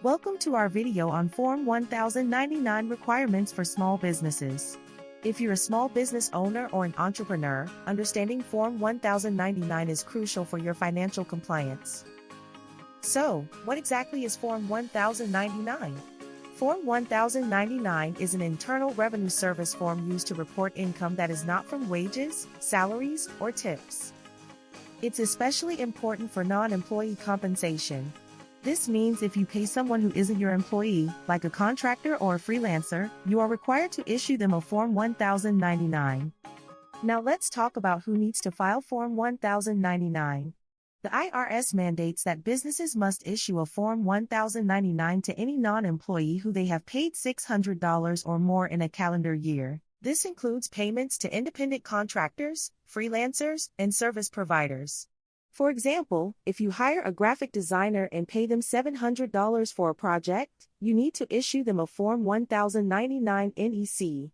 Welcome to our video on Form 1099 requirements for small businesses. If you're a small business owner or an entrepreneur, understanding Form 1099 is crucial for your financial compliance. So, what exactly is Form 1099? Form 1099 is an Internal Revenue Service form used to report income that is not from wages, salaries, or tips. It's especially important for non-employee compensation. This means if you pay someone who isn't your employee, like a contractor or a freelancer, you are required to issue them a Form 1099. Now let's talk about who needs to file Form 1099. The IRS mandates that businesses must issue a Form 1099 to any non-employee who they have paid $600 or more in a calendar year. This includes payments to independent contractors, freelancers, and service providers. For example, if you hire a graphic designer and pay them $700 for a project, you need to issue them a Form 1099 NEC.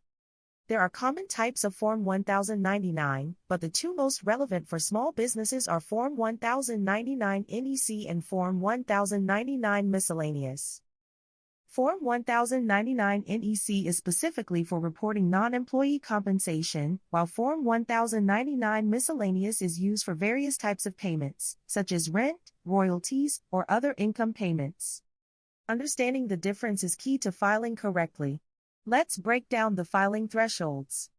There are common types of Form 1099, but the two most relevant for small businesses are Form 1099 NEC and Form 1099 Miscellaneous. Form 1099 NEC is specifically for reporting non-employee compensation, while Form 1099 Miscellaneous is used for various types of payments, such as rent, royalties, or other income payments. Understanding the difference is key to filing correctly. Let's break down the filing thresholds.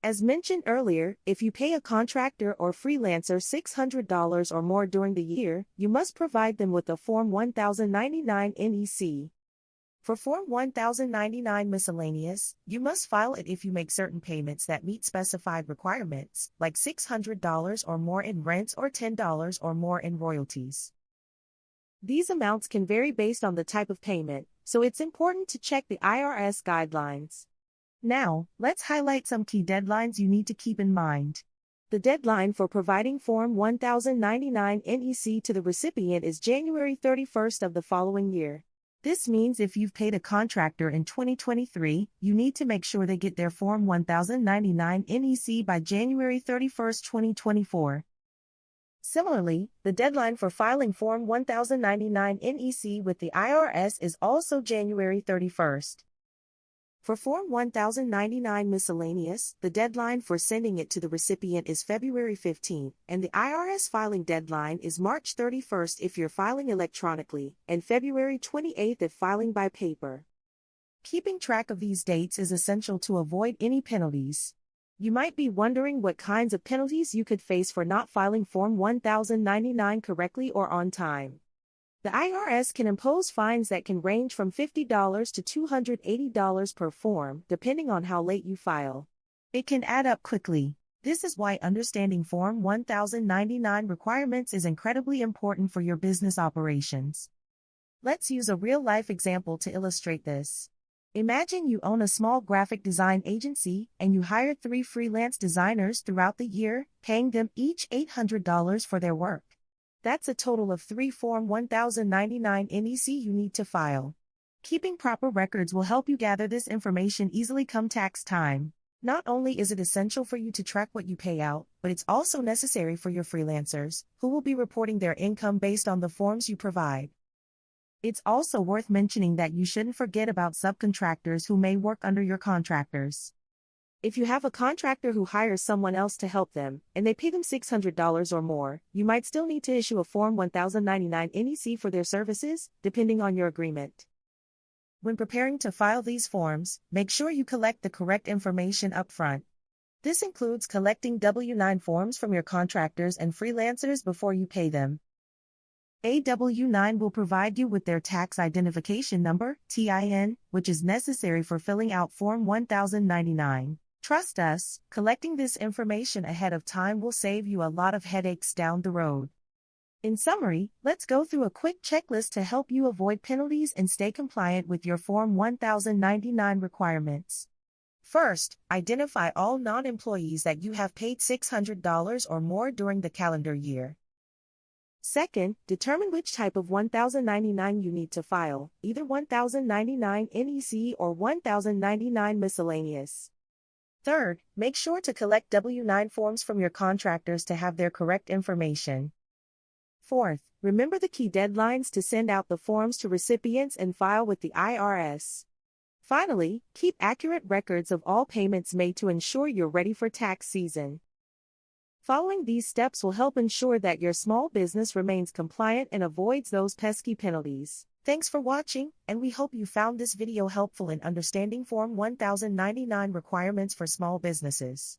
As mentioned earlier, if you pay a contractor or freelancer $600 or more during the year, you must provide them with a Form 1099 NEC. For Form 1099 Miscellaneous, you must file it if you make certain payments that meet specified requirements, like $600 or more in rents or $10 or more in royalties. These amounts can vary based on the type of payment, so it's important to check the IRS guidelines. Now, let's highlight some key deadlines you need to keep in mind. The deadline for providing Form 1099 NEC to the recipient is January 31st of the following year. This means if you've paid a contractor in 2023, you need to make sure they get their Form 1099 NEC by January 31st, 2024. Similarly, the deadline for filing Form 1099 NEC with the IRS is also January 31st. For Form 1099 Miscellaneous, the deadline for sending it to the recipient is February 15, and the IRS filing deadline is March 31st if you're filing electronically, and February 28 if filing by paper. Keeping track of these dates is essential to avoid any penalties. You might be wondering what kinds of penalties you could face for not filing Form 1099 correctly or on time. The IRS can impose fines that can range from $50 to $280 per form, depending on how late you file. It can add up quickly. This is why understanding Form 1099 requirements is incredibly important for your business operations. Let's use a real-life example to illustrate this. Imagine you own a small graphic design agency, and you hire 3 freelance designers throughout the year, paying them each $800 for their work. That's a total of 3 Form 1099 NEC you need to file. Keeping proper records will help you gather this information easily come tax time. Not only is it essential for you to track what you pay out, but it's also necessary for your freelancers, who will be reporting their income based on the forms you provide. It's also worth mentioning that you shouldn't forget about subcontractors who may work under your contractors. If you have a contractor who hires someone else to help them, and they pay them $600 or more, you might still need to issue a Form 1099 NEC for their services, depending on your agreement. When preparing to file these forms, make sure you collect the correct information up front. This includes collecting W-9 forms from your contractors and freelancers before you pay them. A W-9 will provide you with their tax identification number, TIN, which is necessary for filling out Form 1099. Trust us, collecting this information ahead of time will save you a lot of headaches down the road. In summary, let's go through a quick checklist to help you avoid penalties and stay compliant with your Form 1099 requirements. First, identify all non-employees that you have paid $600 or more during the calendar year. Second, determine which type of 1099 you need to file, either 1099 NEC or 1099 Miscellaneous. Third, make sure to collect W-9 forms from your contractors to have their correct information. Fourth, remember the key deadlines to send out the forms to recipients and file with the IRS. Finally, keep accurate records of all payments made to ensure you're ready for tax season. Following these steps will help ensure that your small business remains compliant and avoids those pesky penalties. Thanks for watching, and we hope you found this video helpful in understanding Form 1099 requirements for small businesses.